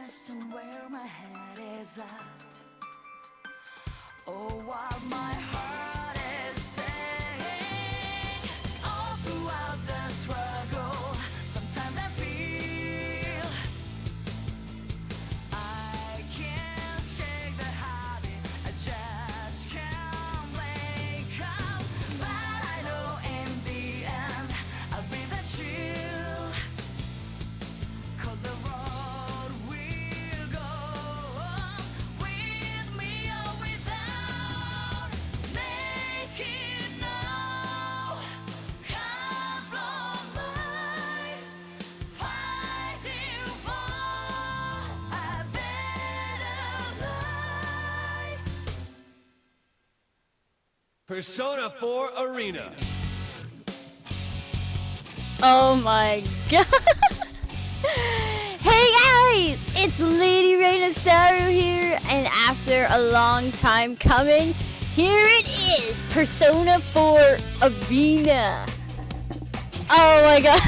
west and where my head is at. Oh, what my heart is saying. All throughout the struggle, sometimes I feel I can't shake the habit, I just can't wake up. But I know in the end I'll be the chill, 'cause the road will go on with me or without making no compromise, fighting for a better life. Persona 4 Arena. Oh my god. Hey guys, it's Lady Reynasaru here, and after a long time coming, here it is, Persona 4 Arena. Oh my god.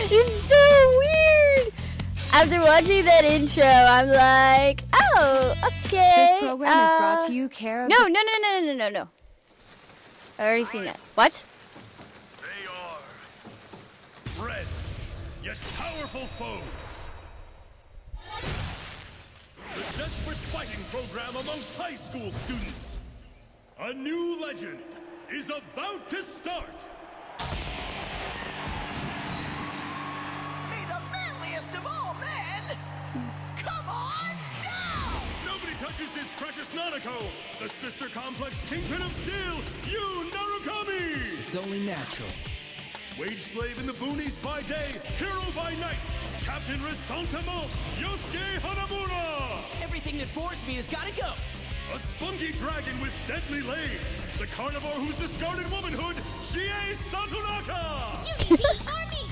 It's so weird. After watching that intro, I'm like, oh, okay. This program is brought to you care of... No. I already seen that. What? They are friends, yet powerful foes. The desperate fighting program amongst high school students. A new legend is about to start. Be the manliest of all men! Come on down! Nobody touches his precious Nanako, the sister complex kingpin of steel, you Narukami! It's only natural. Wage slave in the boonies by day, hero by night, Captain Resentiment, Yosuke Hanamura! Everything that bores me has gotta go. A spunky dragon with deadly legs, the carnivore who's discarded womanhood, Chie Satonaka! Unity Army!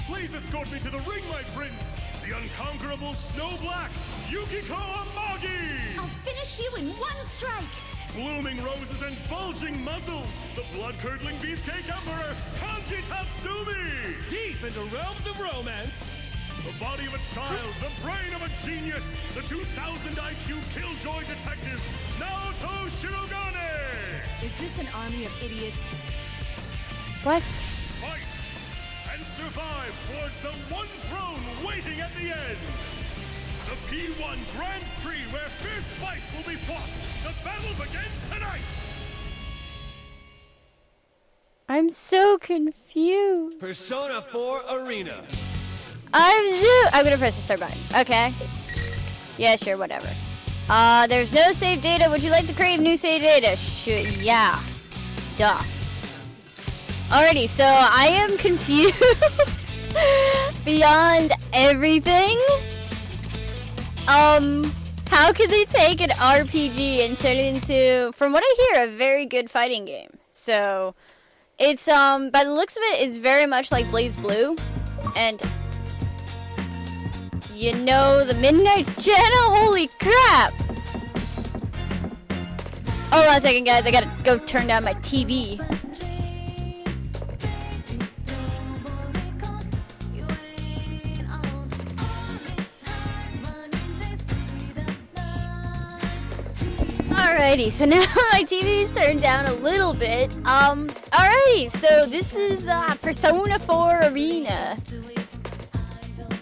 Please escort me to the ring, my prince! The unconquerable Snow Black, Yukiko Amagi! I'll finish you in one strike! Blooming roses and bulging muscles, the blood-curdling beefcake emperor, Kanji Tatsumi! Deep into realms of romance, the body of a child, the brain of a genius, the 2000 IQ killjoy detective, Naoto Shirogane! Is this an army of idiots? What? Fight and survive towards the one throne waiting at the end! The P1 Grand Prix where fierce fights will be fought! The battle begins tonight! I'm so confused. Persona 4 Arena. I'm gonna press the start button. Okay. Yeah, sure, whatever. There's no save data. Would you like to crave new save data? Yeah. Duh. Alrighty, so I am confused beyond everything. How could they take an RPG and turn it into, from what I hear, a very good fighting game? So, it's, by the looks of it, it's very much like Blaze Blue. And, you know, the Midnight Channel? Holy crap! Hold on a second, guys. I gotta go turn down my TV. Alrighty, so now my TV is turned down a little bit. Alrighty, so this is Persona 4 Arena.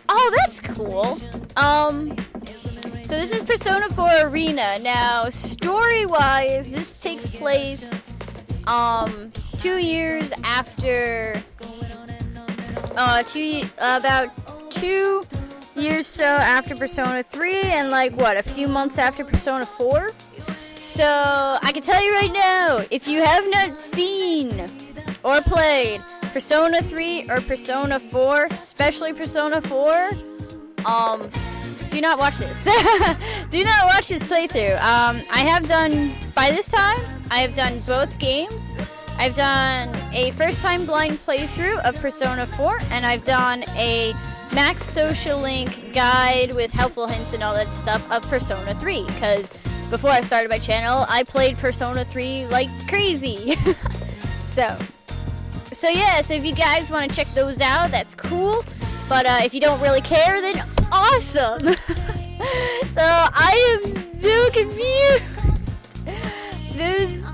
Oh, that's cool. So this is Persona 4 Arena. Now, story-wise, this takes place 2 years after about 2 years so after Persona 3, and like what, a few months after Persona 4. So, I can tell you right now, if you have not seen or played Persona 3 or Persona 4, especially Persona 4, do not watch this. Do not watch this playthrough. I have done, by this time, I have done both games. I've done a first-time blind playthrough of Persona 4, and I've done a Max Social Link guide with helpful hints and all that stuff of Persona 3, because before I started my channel, I played Persona 3 like crazy. So yeah, so if you guys want to check those out, that's cool. But if you don't really care, then awesome. So I am so confused. Those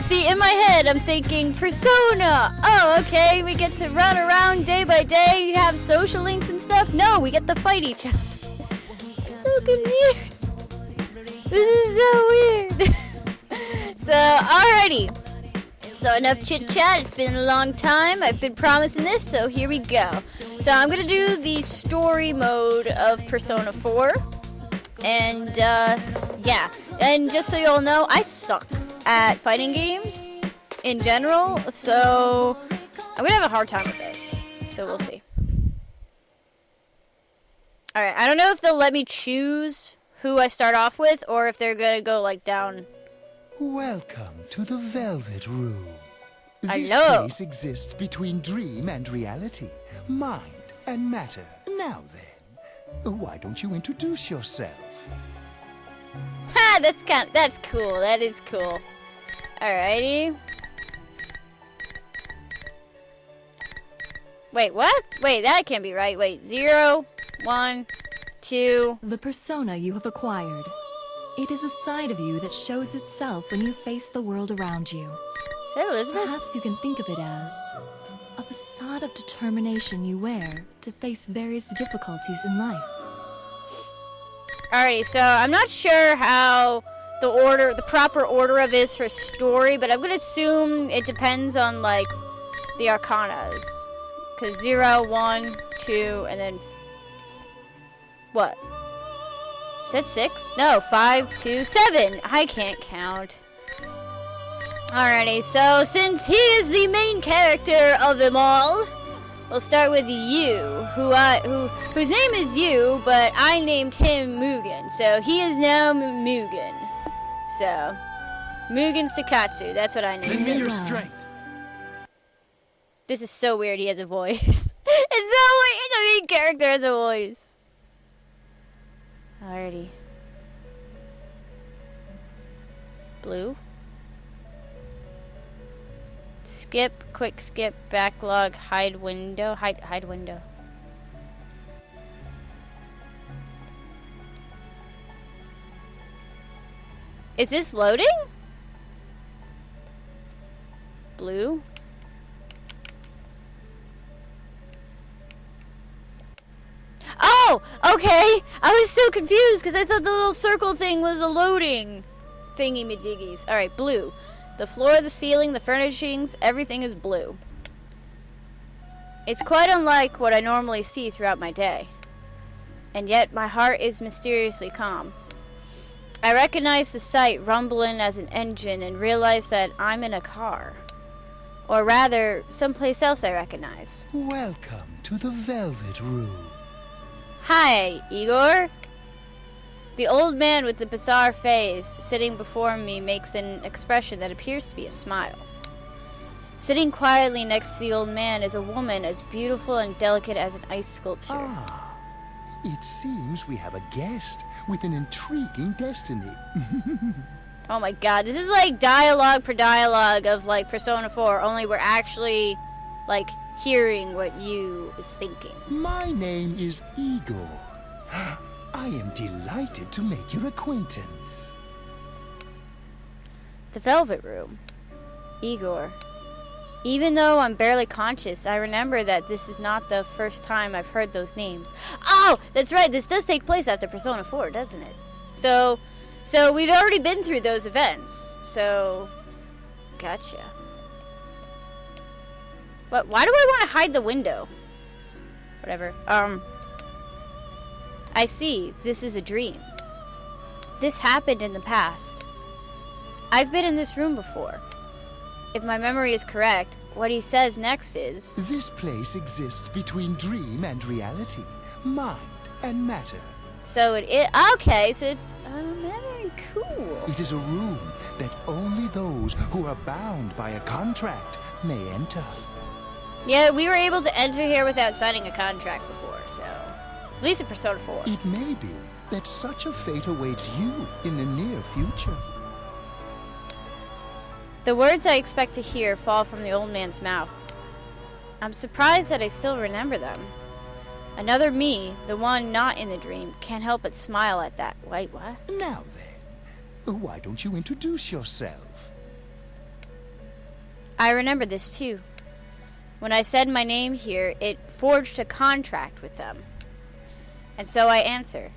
see, in my head I'm thinking Persona. Oh, okay, we get to run around day by day, have social links and stuff. No, we get to fight each other. I'm so confused. This is so weird. So, alrighty. So enough chit chat. It's been a long time. I've been promising this, so here we go. So I'm gonna do the story mode of Persona 4, and yeah. And just so you all know, I suck at fighting games in general, so I'm gonna have a hard time with this. So we'll see. All right. I don't know if they'll let me choose who I start off with, or if they're gonna go like down. Welcome to the Velvet Room. This Hello. place exists between dream and reality, mind and matter. Now then, why don't you introduce yourself? Ha! That's cool. That is cool. Alrighty. Wait, what? Wait, that can't be right. Wait, 0, 1, 2. The persona you have acquired. It is a side of you that shows itself when you face the world around you. Is that Elizabeth? Perhaps you can think of it as a facade of determination you wear to face various difficulties in life. Alrighty, so I'm not sure how the proper order of is for story, but I'm gonna assume it depends on like the arcanas. Cause 0, 1, 2, and then what? Is that 6? No, 5, 2, 7. I can't count. Alrighty, so since he is the main character of them all, we'll start with you, whose name is you, but I named him Mugen, so he is now Mugen. So, Mugen Sakatsu, that's what I named Lend me him. your strength. This is so weird, he has a voice. It's so weird, the main character has a voice. Alrighty. Blue. Skip, quick skip, backlog, hide window, hide window. Is this loading? Blue. Oh, okay. I was so confused because I thought the little circle thing was a loading thingy-majiggies. All right, blue. The floor, the ceiling, the furnishings, everything is blue. It's quite unlike what I normally see throughout my day. And yet my heart is mysteriously calm. I recognize the sight rumbling as an engine and realize that I'm in a car. Or rather, someplace else I recognize. Welcome to the Velvet Room. Hi, Igor. The old man with the bizarre face sitting before me makes an expression that appears to be a smile. Sitting quietly next to the old man is a woman as beautiful and delicate as an ice sculpture. Ah, it seems we have a guest with an intriguing destiny. Oh my god, this is like dialogue per dialogue of like Persona 4, only we're actually like hearing what you is thinking. My name is Igor. I am delighted to make your acquaintance. The Velvet Room. Igor. Even though I'm barely conscious, I remember that this is not the first time I've heard those names. Oh, that's right, this does take place after Persona 4, doesn't it? So we've already been through those events. So, gotcha. But why do I want to hide the window? Whatever. I see. This is a dream. This happened in the past. I've been in this room before. If my memory is correct, what he says next is... This place exists between dream and reality, mind and matter. So it is... Okay, so it's memory. Cool. It is a room that only those who are bound by a contract may enter. Yeah, we were able to enter here without signing a contract before, so... At least in Persona 4. It may be that such a fate awaits you in the near future. The words I expect to hear fall from the old man's mouth. I'm surprised that I still remember them. Another me, the one not in the dream, can't help but smile at that. Wait, what? Now then, why don't you introduce yourself? I remember this too. When I said my name here, it forged a contract with them. And so I answered.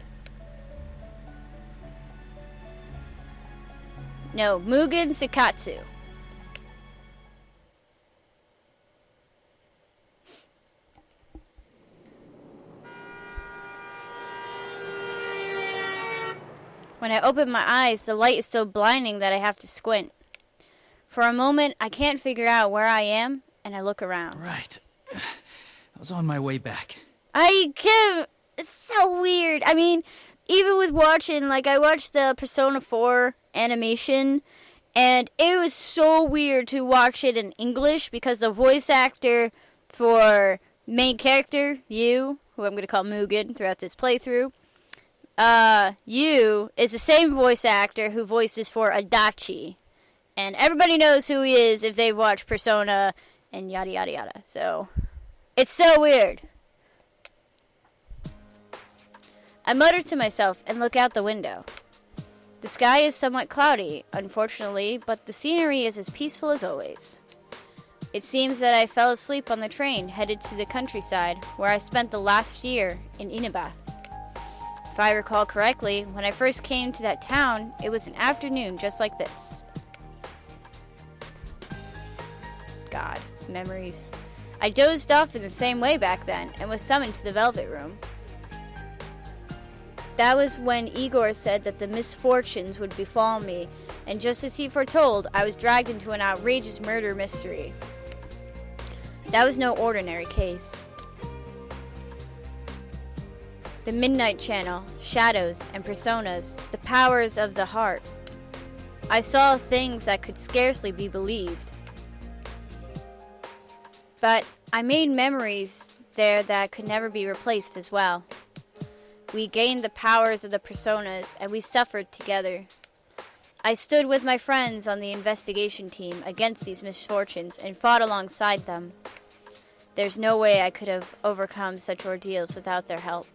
No, Mugen Sakatsu. When I open my eyes, the light is so blinding that I have to squint. For a moment, I can't figure out where I am, and I look around. Right. I was on my way back. It's so weird. I mean, even with watching, I watched the Persona 4 animation, and it was so weird to watch it in English because the voice actor for main character, Yu, who I'm going to call Mugen throughout this playthrough, Yu is the same voice actor who voices for Adachi. And everybody knows who he is if they've watched Persona and yada yada yada. So, it's so weird. I mutter to myself and look out the window. The sky is somewhat cloudy, unfortunately, but the scenery is as peaceful as always. It seems that I fell asleep on the train headed to the countryside, where I spent the last year in Inaba. If I recall correctly, when I first came to that town, it was an afternoon just like this. God, memories. I dozed off in the same way back then and was summoned to the Velvet Room. That was when Igor said that the misfortunes would befall me, and just as he foretold, I was dragged into an outrageous murder mystery. That was no ordinary case. The Midnight Channel, shadows and personas, the powers of the heart. I saw things that could scarcely be believed. But I made memories there that could never be replaced as well. We gained the powers of the personas, and we suffered together. I stood with my friends on the investigation team against these misfortunes and fought alongside them. There's no way I could have overcome such ordeals without their help.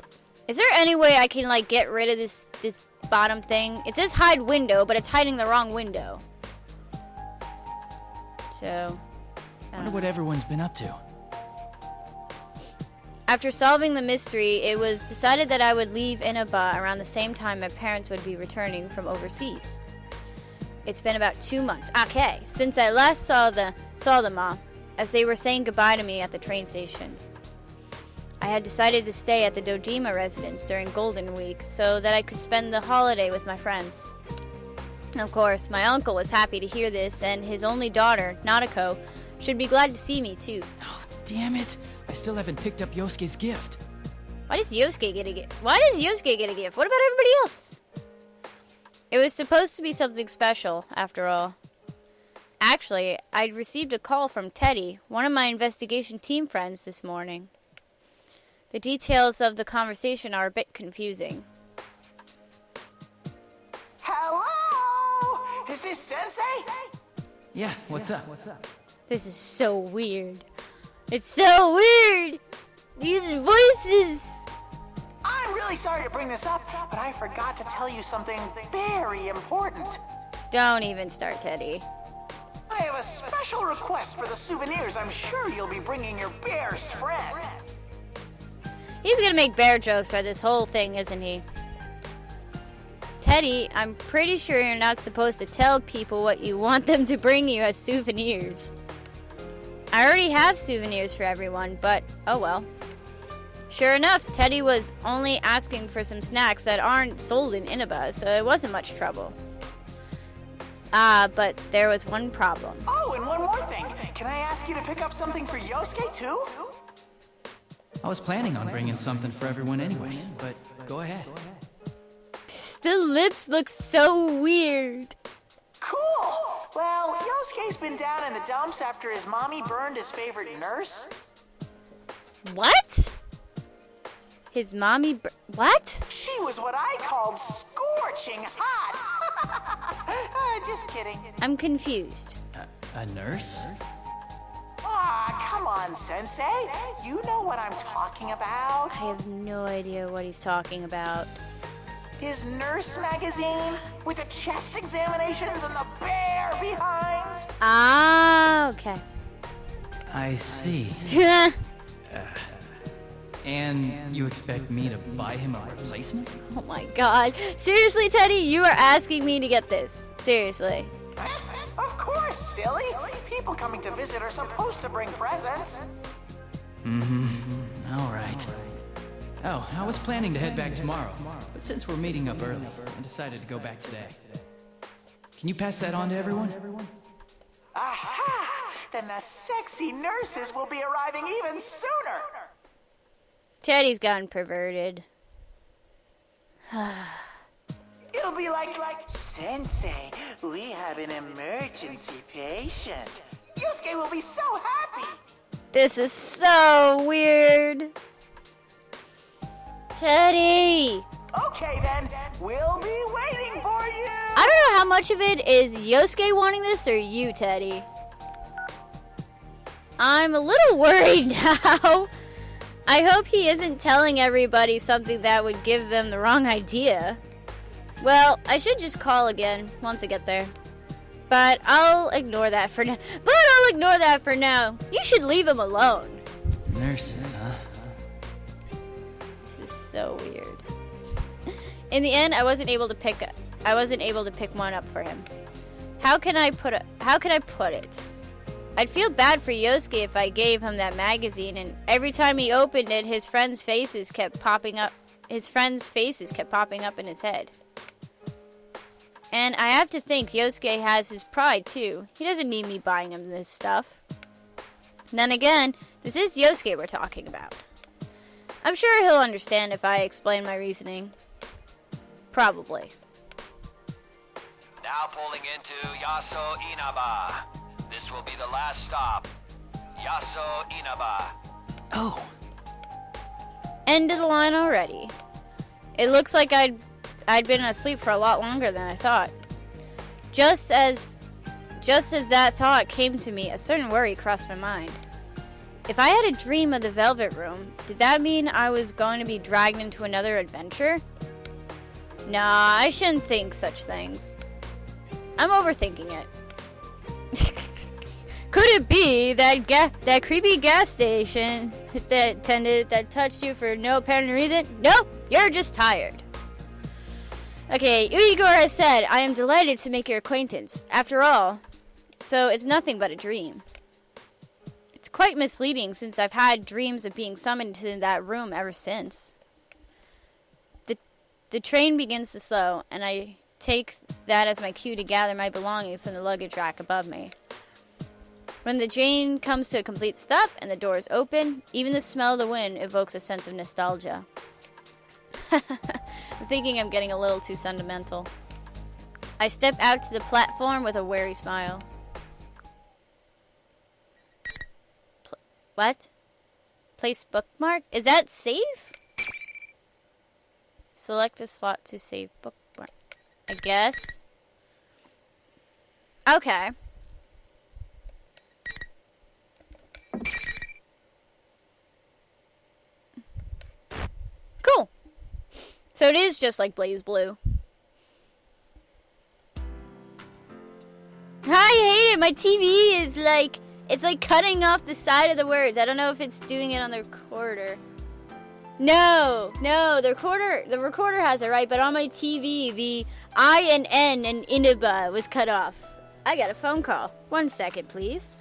Is there any way I can, get rid of this bottom thing? It says hide window, but it's hiding the wrong window. So, Wonder what everyone's been up to. After solving the mystery, it was decided that I would leave Inaba around the same time my parents would be returning from overseas. It's been about 2 months, since I last saw them all, as they were saying goodbye to me at the train station. I had decided to stay at the Dojima residence during Golden Week so that I could spend the holiday with my friends. Of course, my uncle was happy to hear this, and his only daughter, Naruko, should be glad to see me too. Oh, damn it. I still haven't picked up Yosuke's gift. Why does Yosuke get a gift? What about everybody else? It was supposed to be something special, after all. Actually, I'd received a call from Teddy, one of my investigation team friends, this morning. The details of the conversation are a bit confusing. Hello? Is this Sensei? Yeah, what's up? This is so weird. It's so weird! These voices! I'm really sorry to bring this up, but I forgot to tell you something very important. Don't even start, Teddy. I have a special request for the souvenirs I'm sure you'll be bringing your bear's friend. He's gonna make bear jokes for this whole thing, isn't he? Teddy, I'm pretty sure you're not supposed to tell people what you want them to bring you as souvenirs. I already have souvenirs for everyone, but oh well. Sure enough, Teddy was only asking for some snacks that aren't sold in Inaba, so it wasn't much trouble. But there was one problem. Oh, and one more thing. Can I ask you to pick up something for Yosuke, too? I was planning on bringing something for everyone anyway, but go ahead. The lips look so weird. Cool! Well, Yosuke's been down in the dumps after his mommy burned his favorite nurse. What? His mommy what? She was what I called scorching hot. Just kidding. I'm confused. A nurse? Ah, come Come on, Sensei. You know what I'm talking about. I have no idea what he's talking about. His nurse magazine with the chest examinations and the bear behinds. Ah, okay. I see. And you expect me to buy him a replacement? Oh my god. Seriously, Teddy, you are asking me to get this. Seriously. Of course, silly. People coming to visit are supposed to bring presents. Alright. Oh, I was planning to head back tomorrow, but since we're meeting up early, I decided to go back today. Can you pass that on to everyone? Aha! Then the sexy nurses will be arriving even sooner. Teddy's gotten perverted. It'll be like, Sensei, we have an emergency patient. Yusuke will be so happy. This is so weird. Teddy! Okay then, we'll be waiting for you. I don't know how much of it is Yosuke wanting this or you, Teddy. I'm a little worried now. I hope he isn't telling everybody something that would give them the wrong idea. Well, I should just call again once I get there. But I'll ignore that for now. You should leave him alone. Nurses, huh? This is so weird. In the end, I wasn't able to pick one up for him. How can I put it? I'd feel bad for Yosuke if I gave him that magazine, and every time he opened it, his friends' faces kept popping up in his head. And I have to think Yosuke has his pride too. He doesn't need me buying him this stuff. Then again, this is Yosuke we're talking about. I'm sure he'll understand if I explain my reasoning. Probably. Now pulling into Yaso Inaba. This will be the last stop. Yaso Inaba. Oh. End of the line already. It looks like I'd been asleep for a lot longer than I thought. Just as that thought came to me, a certain worry crossed my mind. If I had a dream of the Velvet Room, did that mean I was going to be dragged into another adventure? Nah, I shouldn't think such things. I'm overthinking it. Could it be that creepy gas station attendant that touched you for no apparent reason? Nope, you're just tired. Okay, Uigura said, I am delighted to make your acquaintance. After all, so it's nothing but a dream. It's quite misleading since I've had dreams of being summoned to that room ever since. The train begins to slow, and I take that as my cue to gather my belongings in the luggage rack above me. When the train comes to a complete stop and the doors open, even the smell of the wind evokes a sense of nostalgia. I'm thinking I'm getting a little too sentimental. I step out to the platform with a wary smile. What? Place bookmark? Is that save? Select a slot to save bookmark. I guess. Okay. Cool. So it is just like Blaze Blue. I hate it. My TV is like, it's like cutting off the side of the words. I don't know if it's doing it on the recorder. No, the recorder has it right, but on my TV, the I and N and Inaba was cut off. I got a phone call. 1 second, please.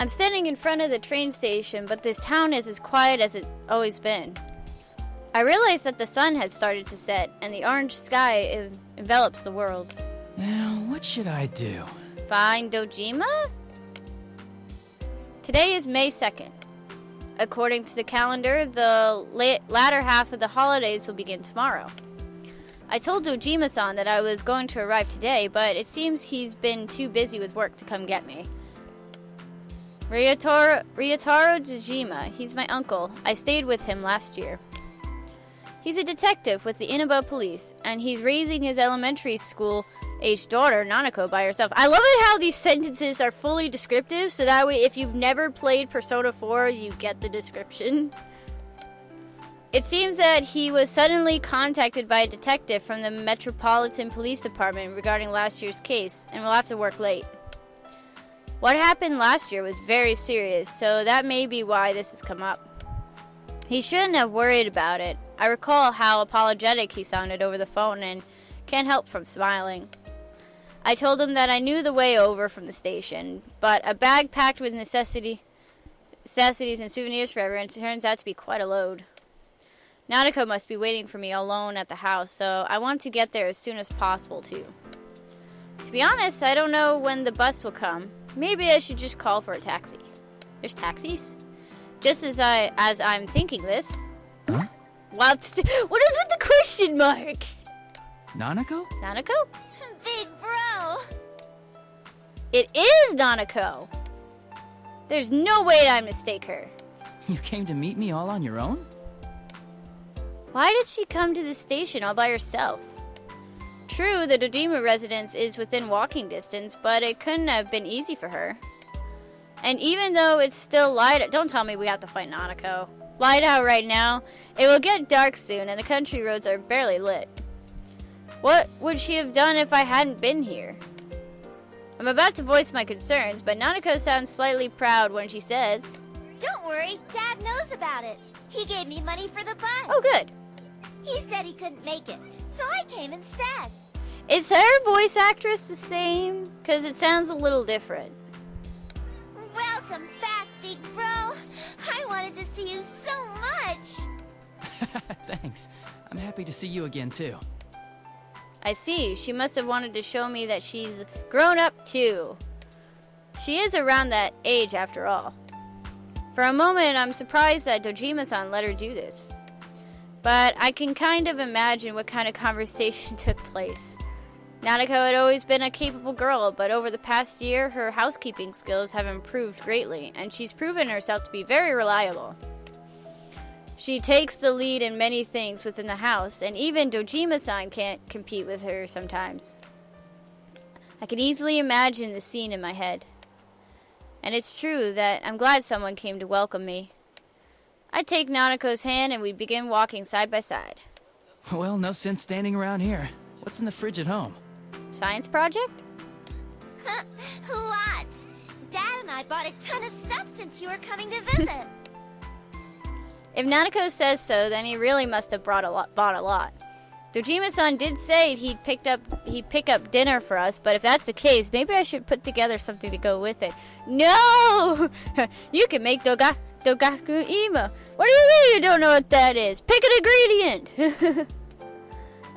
I'm standing in front of the train station, but this town is as quiet as it's always been. I realize that the sun has started to set, and the orange sky envelops the world. Now, what should I do? Find Dojima? Today is May 2nd. According to the calendar, the latter half of the holidays will begin tomorrow. I told Dojima-san that I was going to arrive today, but it seems he's been too busy with work to come get me. Ryotaro Dejima. He's my uncle. I stayed with him last year. He's a detective with the Inaba police, and he's raising his elementary school-aged daughter, Nanako, by herself. I love it how these sentences are fully descriptive, so that way if you've never played Persona 4, you get the description. It seems that he was suddenly contacted by a detective from the Metropolitan Police Department regarding last year's case, and will have to work late. What happened last year was very serious, so that may be why this has come up. He shouldn't have worried about it. I recall how apologetic he sounded over the phone and can't help from smiling. I told him that I knew the way over from the station, but a bag packed with necessities and souvenirs for everyone turns out to be quite a load. Nanako must be waiting for me alone at the house, so I want to get there as soon as possible, too. To be honest, I don't know when the bus will come. Maybe I should just call for a taxi. There's taxis? Just as I'm thinking this... Huh? What is with the question mark? Nanako? Nanako? Big bro! It is Nanako! There's no way I mistake her. You came to meet me all on your own? Why did she come to the station all by herself? True, the Dojima residence is within walking distance, but it couldn't have been easy for her. And even though it's still light... Don't tell me we have to fight Nanako. Light out right now. It will get dark soon, and the country roads are barely lit. What would she have done if I hadn't been here? I'm about to voice my concerns, but Nanako sounds slightly proud when she says... Don't worry, Dad knows about it. He gave me money for the bus. Oh, good. He said he couldn't make it, so I came instead. Is her voice actress the same? Because it sounds a little different. Welcome back, big bro. I wanted to see you so much. Thanks. I'm happy to see you again, too. I see. She must have wanted to show me that she's grown up, too. She is around that age, after all. For a moment, I'm surprised that Dojima-san let her do this. But I can kind of imagine what kind of conversation took place. Nanako had always been a capable girl, but over the past year, her housekeeping skills have improved greatly, and she's proven herself to be very reliable. She takes the lead in many things within the house, and even Dojima-san can't compete with her sometimes. I can easily imagine the scene in my head. And it's true that I'm glad someone came to welcome me. I take Nanako's hand and we begin walking side by side. Well, no sense standing around here. What's in the fridge at home? Science project? Lots. Dad and I bought a ton of stuff since you were coming to visit. If Nanako says so, then he really must have bought a lot. Dojima-san did say he'd pick up dinner for us, but if that's the case, maybe I should put together something to go with it. No! You can make Dogaku Ima. What do you mean you don't know what that is? Pick an ingredient!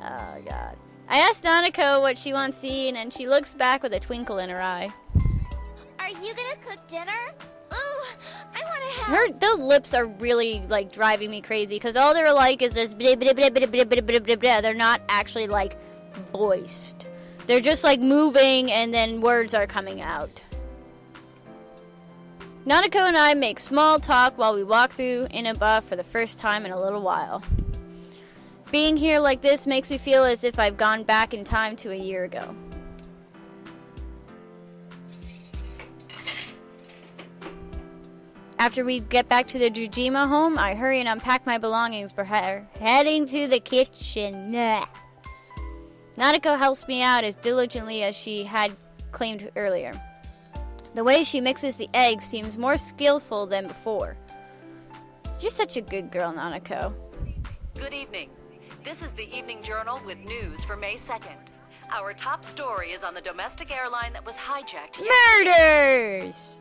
Oh, God. I asked Nanako what she wants to eat, and she looks back with a twinkle in her eye. Are you gonna cook dinner? Ooh, I wanna have... The lips are really, like, driving me crazy, because all they're like is just blah, blah, blah, blah, blah, blah, blah, blah, blah. They're not actually, like, voiced. They're just, like, moving, and then words are coming out. Nanako and I make small talk while we walk through Inaba for the first time in a little while. Being here like this makes me feel as if I've gone back in time to a year ago. After we get back to the Dojima home, I hurry and unpack my belongings before heading to the kitchen. Nanako helps me out as diligently as she had claimed earlier. The way she mixes the eggs seems more skillful than before. You're such a good girl, Nanako. Good evening. This is the Evening Journal with news for May 2nd. Our top story is on the domestic airline that was hijacked. Murders!